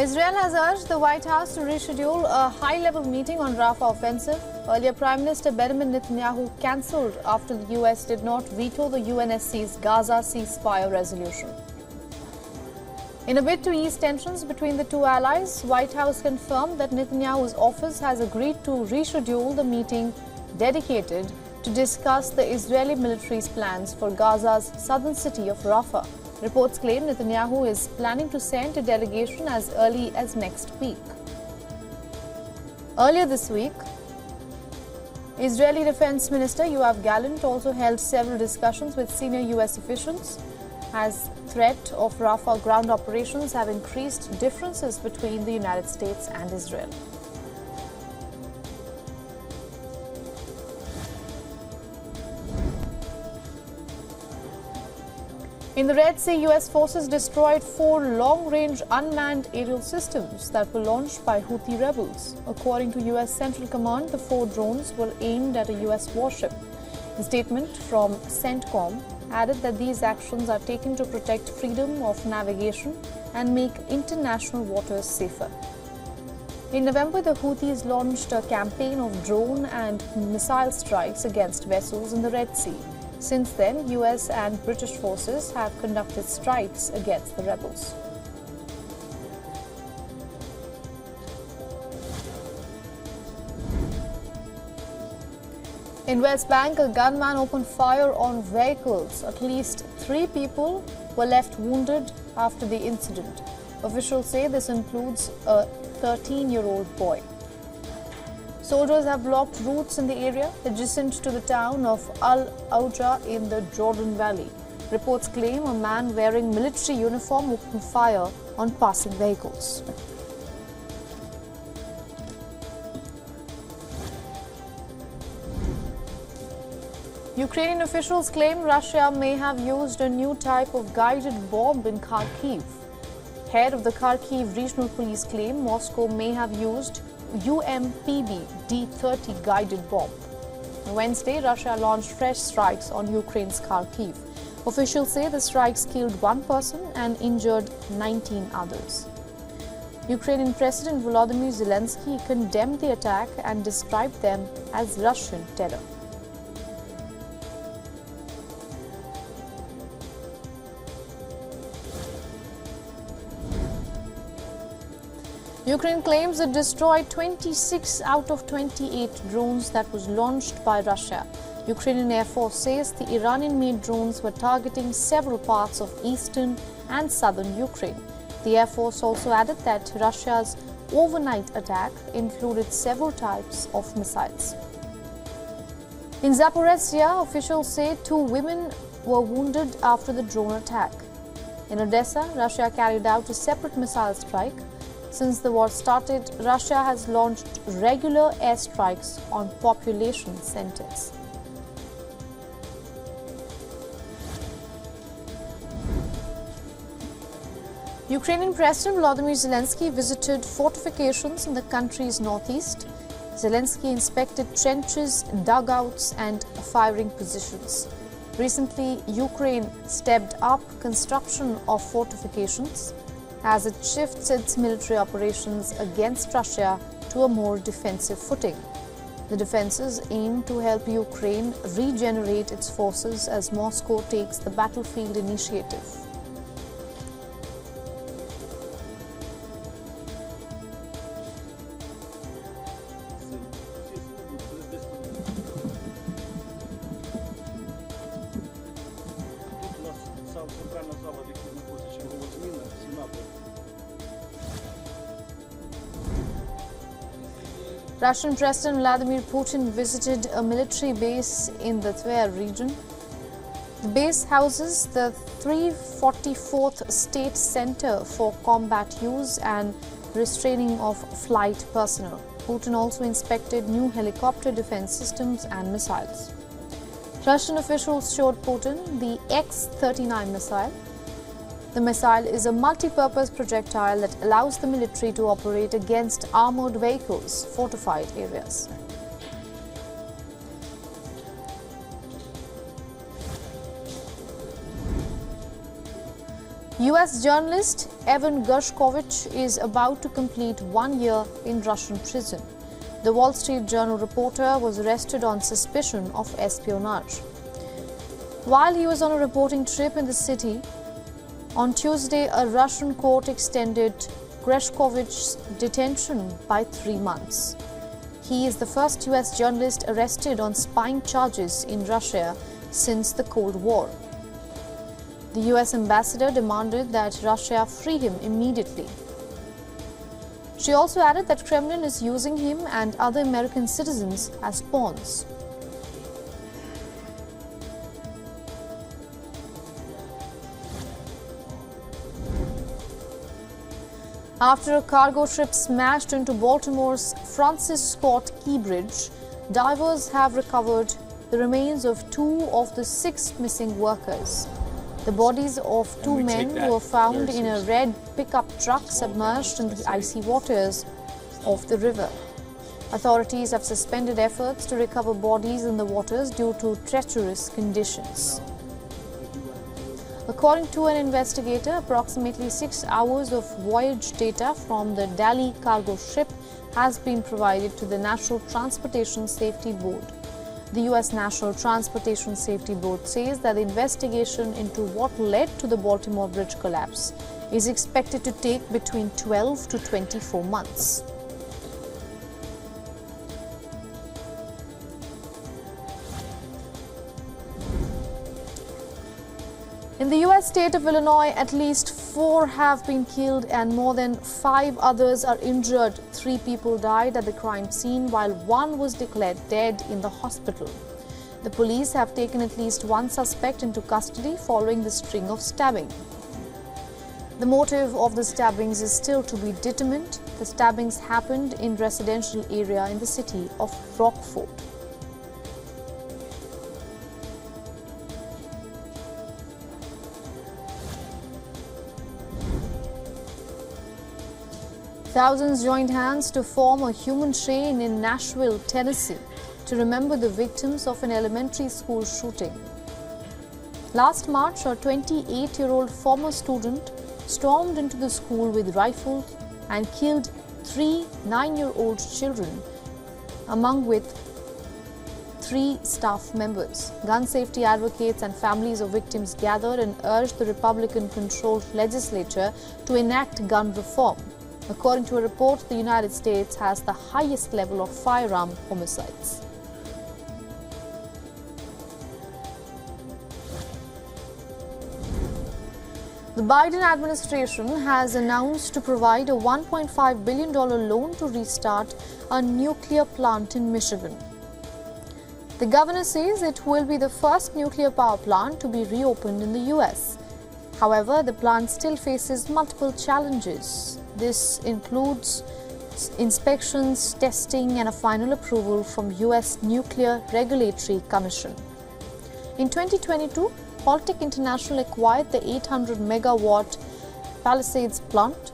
Israel has urged the White House to reschedule a high-level meeting on Rafah offensive. Earlier, Prime Minister Benjamin Netanyahu cancelled after the US did not veto the UNSC's Gaza ceasefire resolution. In a bid to ease tensions between the two allies, White House confirmed that Netanyahu's office has agreed to reschedule the meeting dedicated to discuss the Israeli military's plans for Gaza's southern city of Rafah. Reports claim Netanyahu is planning to send a delegation as early as next week. Earlier this week, Israeli Defense Minister Yoav Gallant also held several discussions with senior US officials as threat of Rafah ground operations have increased differences between the United States and Israel. In the Red Sea, US forces destroyed 4 long-range unmanned aerial systems that were launched by Houthi rebels. According to US Central Command, the 4 drones were aimed at a US warship. The statement from CENTCOM added that these actions are taken to protect freedom of navigation and make international waters safer. In November, the Houthis launched a campaign of drone and missile strikes against vessels in the Red Sea. Since then, US and British forces have conducted strikes against the rebels. In West Bank, a gunman opened fire on vehicles. At least 3 people were left wounded after the incident. Officials say this includes a 13-year-old boy. Soldiers have blocked routes in the area adjacent to the town of Al Auja in the Jordan Valley. Reports claim a man wearing military uniform opened fire on passing vehicles. Ukrainian officials claim Russia may have used a new type of guided bomb in Kharkiv. Head of the Kharkiv Regional Police claim Moscow may have used UMPB D-30 guided bomb. On Wednesday, Russia launched fresh strikes on Ukraine's Kharkiv. Officials say the strikes killed 1 person and injured 19 others. Ukrainian President Volodymyr Zelensky condemned the attack and described them as Russian terror. Ukraine claims it destroyed 26 out of 28 drones that was launched by Russia. Ukrainian Air Force says the Iranian-made drones were targeting several parts of eastern and southern Ukraine. The Air Force also added that Russia's overnight attack included several types of missiles. In Zaporizhzhia, officials say 2 women were wounded after the drone attack. In Odessa, Russia carried out a separate missile strike. Since the war started, Russia has launched regular airstrikes on population centers. Ukrainian President Volodymyr Zelensky visited fortifications in the country's northeast. Zelensky inspected trenches, dugouts, and firing positions. Recently, Ukraine stepped up construction of fortifications as it shifts its military operations against Russia to a more defensive footing. The defenses aim to help Ukraine regenerate its forces as Moscow takes the battlefield initiative. Russian President Vladimir Putin visited a military base in the Tver region. The base houses the 344th State Center for Combat Use and Restraining of Flight Personnel. Putin also inspected new helicopter defense systems and missiles. Russian officials showed Putin the X-39 missile. The missile is a multi-purpose projectile that allows the military to operate against armored vehicles, fortified areas. US journalist Evan Gershkovich is about to complete 1 year in Russian prison. The Wall Street Journal reporter was arrested on suspicion of espionage. While he was on a reporting trip in the city, on Tuesday, a Russian court extended Gershkovich's detention by 3 months. He is the first US journalist arrested on spying charges in Russia since the Cold War. The US ambassador demanded that Russia free him immediately. She also added that Kremlin is using him and other American citizens as pawns. After a cargo ship smashed into Baltimore's Francis Scott Key Bridge, divers have recovered the remains of 2 of the 6 missing workers. The bodies of 2 men were found in a red pickup truck submerged in the icy waters of the river. Authorities have suspended efforts to recover bodies in the waters due to treacherous conditions. According to an investigator, approximately 6 hours of voyage data from the Dali cargo ship has been provided to the National Transportation Safety Board. The U.S. National Transportation Safety Board says that the investigation into what led to the Baltimore Bridge collapse is expected to take between 12 to 24 months. In the U.S. state of Illinois, at least 4 have been killed and more than 5 others are injured. 3 people died at the crime scene while 1 was declared dead in the hospital. The police have taken at least 1 suspect into custody following the string of stabbing. The motive of the stabbings is still to be determined. The stabbings happened in residential area in the city of Rockford. Thousands joined hands to form a human chain in Nashville, Tennessee, to remember the victims of an elementary school shooting. Last March, a 28-year-old former student stormed into the school with rifles and killed 3 9-year-old children, among with 3 staff members. Gun safety advocates and families of victims gathered and urged the Republican-controlled legislature to enact gun reform. According to a report, the United States has the highest level of firearm homicides. The Biden administration has announced to provide a $1.5 billion loan to restart a nuclear plant in Michigan. The governor says it will be the first nuclear power plant to be reopened in the U.S. However, the plant still faces multiple challenges. This includes inspections, testing, and a final approval from U.S. Nuclear Regulatory Commission. In 2022, Holtec International acquired the 800-megawatt Palisades plant.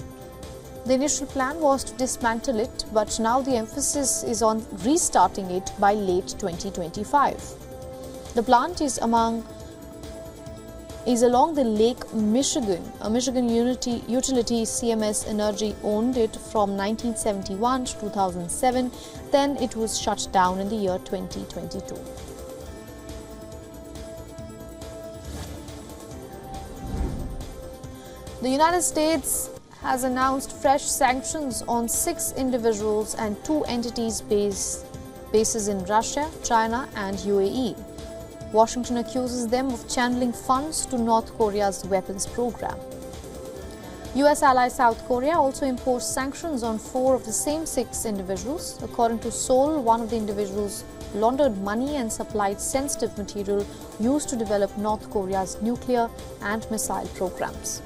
The initial plan was to dismantle it, but now the emphasis is on restarting it by late 2025. The plant is along the Lake Michigan. A Michigan utility, CMS Energy, owned it from 1971 to 2007. Then it was shut down in the year 2022. The United States has announced fresh sanctions on 6 individuals and 2 entities bases in Russia, China, and UAE. Washington accuses them of channeling funds to North Korea's weapons program. U.S. ally South Korea also imposed sanctions on 4 of the same 6 individuals. According to Seoul, one of the individuals laundered money and supplied sensitive material used to develop North Korea's nuclear and missile programs.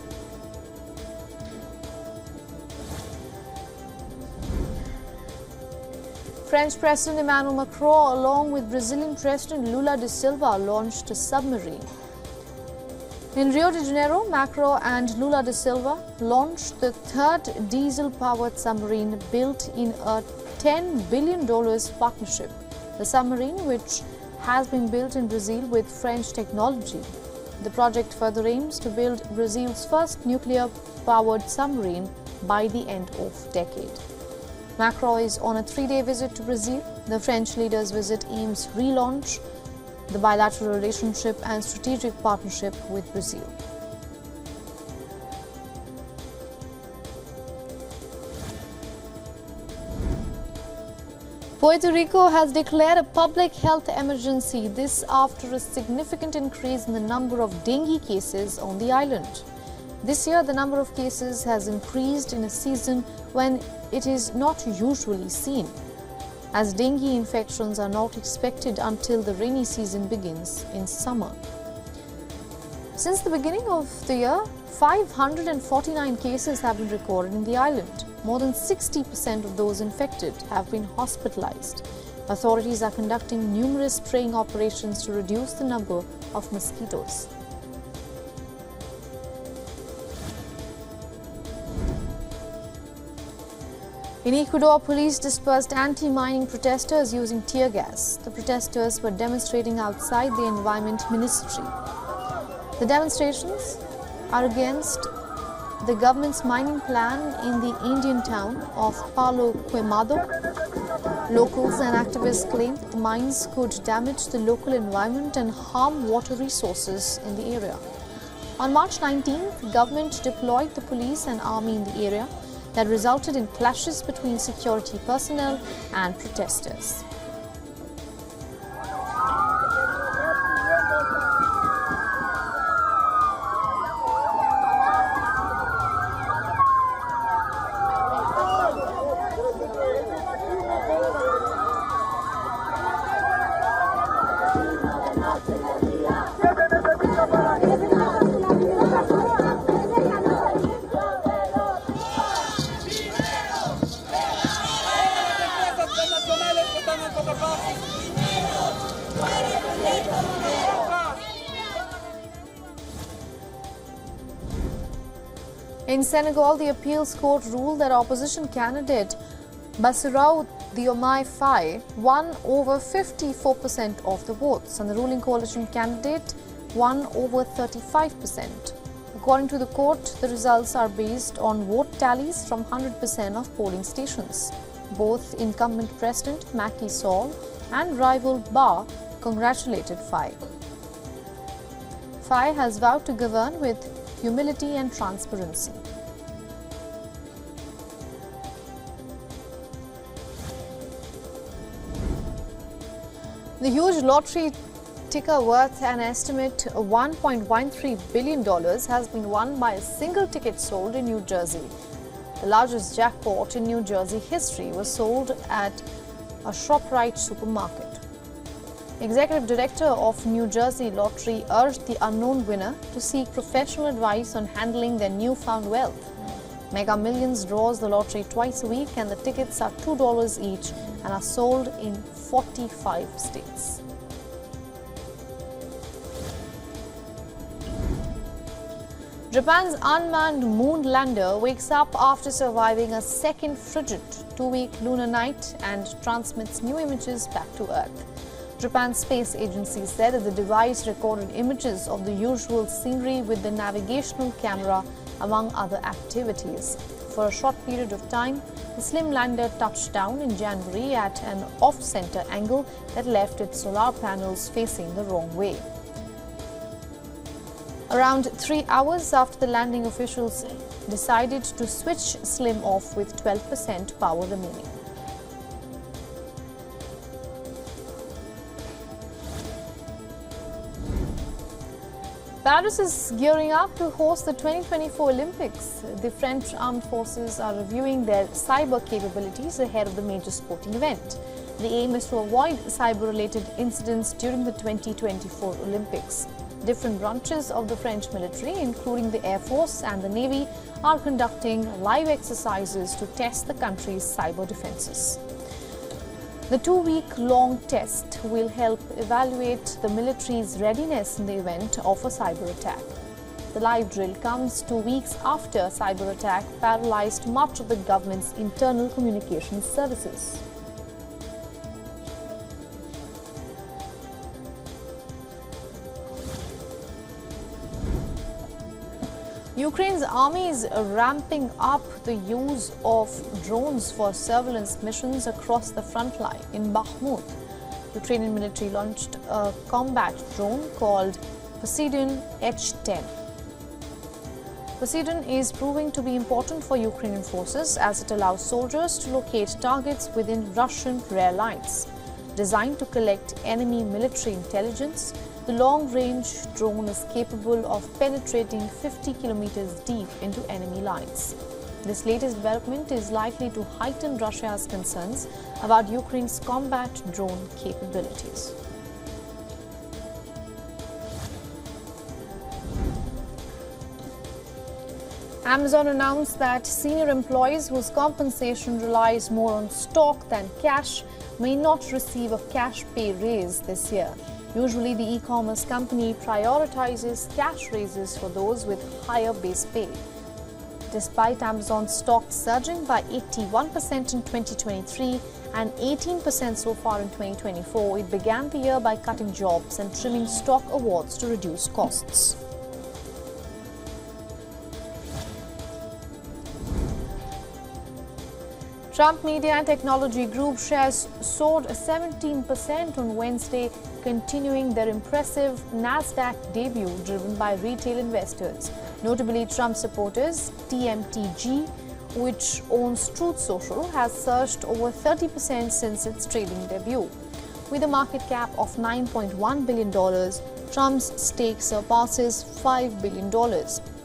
French President Emmanuel Macron, along with Brazilian President Lula da Silva, launched a submarine. In Rio de Janeiro, Macron and Lula da Silva launched the 3rd diesel-powered submarine built in a $10 billion partnership. The submarine, which has been built in Brazil with French technology, The project further aims to build Brazil's first nuclear-powered submarine by the end of decade. Macron is on a 3-day visit to Brazil. The French leader's visit aims relaunch the bilateral relationship and strategic partnership with Brazil. Puerto Rico has declared a public health emergency, this after a significant increase in the number of dengue cases on the island. This year, the number of cases has increased in a season when it is not usually seen, as dengue infections are not expected until the rainy season begins in summer. Since the beginning of the year, 549 cases have been recorded in the island. More than 60% of those infected have been hospitalized. Authorities are conducting numerous spraying operations to reduce the number of mosquitoes. In Ecuador, police dispersed anti-mining protesters using tear gas. The protesters were demonstrating outside the Environment Ministry. The demonstrations are against the government's mining plan in the Indian town of Palo Quemado. Locals and activists claim that the mines could damage the local environment and harm water resources in the area. On March 19th, the government deployed the police and army in the area that resulted in clashes between security personnel and protesters. In Senegal, the appeals court ruled that opposition candidate Bassirou Diomaye Faye won over 54% of the votes, and the ruling coalition candidate won over 35%. According to the court, the results are based on vote tallies from 100% of polling stations. Both incumbent President Macky Sall and rival Ba congratulated Faye. Faye has vowed to govern with humility and transparency. The huge lottery ticker worth an estimate of $1.13 billion has been won by a single ticket sold in New Jersey. The largest jackpot in New Jersey history was sold at a ShopRite supermarket. Executive Director of New Jersey Lottery urged the unknown winner to seek professional advice on handling their newfound wealth. Mega Millions draws the lottery twice a week, and the tickets are $2 each and are sold in 45 states. Japan's unmanned moon lander wakes up after surviving a second frigid 2-week lunar night and transmits new images back to Earth. Japan's space agency said that the device recorded images of the usual scenery with the navigational camera, among other activities. For a short period of time, the slim lander touched down in January at an off-center angle that left its solar panels facing the wrong way. Around 3 hours after the landing, officials decided to switch Slim off with 12% power remaining. Paris is gearing up to host the 2024 Olympics. The French armed forces are reviewing their cyber capabilities ahead of the major sporting event. The aim is to avoid cyber-related incidents during the 2024 Olympics. Different branches of the French military, including the Air Force and the Navy, are conducting live exercises to test the country's cyber defenses. The 2-week-long test will help evaluate the military's readiness in the event of a cyber attack. The live drill comes 2 weeks after a cyber attack paralyzed much of the government's internal communications services. Ukraine's army is ramping up the use of drones for surveillance missions across the front line in Bakhmut. Ukrainian military launched a combat drone called Poseidon H-10. Poseidon is proving to be important for Ukrainian forces as it allows soldiers to locate targets within Russian rail lines. Designed to collect enemy military intelligence, the long-range drone is capable of penetrating 50 kilometers deep into enemy lines. This latest development is likely to heighten Russia's concerns about Ukraine's combat drone capabilities. Amazon announced that senior employees whose compensation relies more on stock than cash may not receive a cash pay raise this year. Usually, the e-commerce company prioritizes cash raises for those with higher base pay. Despite Amazon's stock surging by 81% in 2023 and 18% so far in 2024, it began the year by cutting jobs and trimming stock awards to reduce costs. Trump Media and Technology Group shares soared 17% on Wednesday, continuing their impressive NASDAQ debut driven by retail investors. Notably, Trump supporters TMTG, which owns Truth Social, has surged over 30% since its trading debut. With a market cap of $9.1 billion, Trump's stake surpasses $5 billion.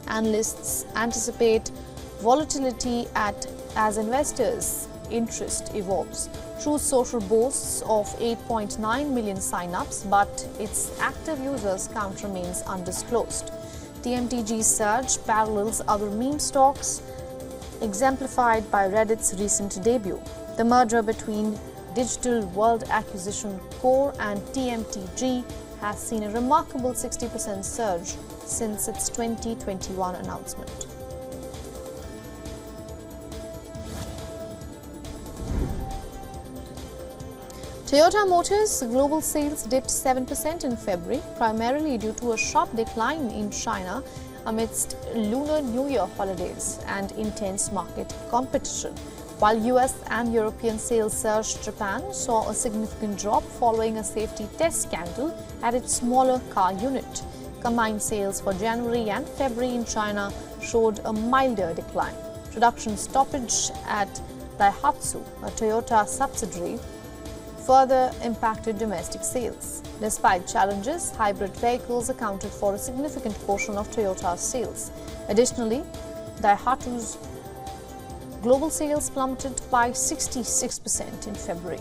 Analysts anticipate volatility as investors' interest evolves. Truth Social boasts of 8.9 million sign-ups, but its active users count remains undisclosed. TMTG's surge parallels other meme stocks, exemplified by Reddit's recent debut. The merger between Digital World Acquisition Corp and TMTG has seen a remarkable 60% surge since its 2021 announcement. Toyota Motors' global sales dipped 7% in February, primarily due to a sharp decline in China amidst Lunar New Year holidays and intense market competition. While US and European sales surged, Japan saw a significant drop following a safety test scandal at its smaller car unit. Combined sales for January and February in China showed a milder decline. Production stoppage at Daihatsu, a Toyota subsidiary, further impacted domestic sales. Despite challenges, hybrid vehicles accounted for a significant portion of Toyota's sales. Additionally, Daihatsu's global sales plummeted by 66% in February.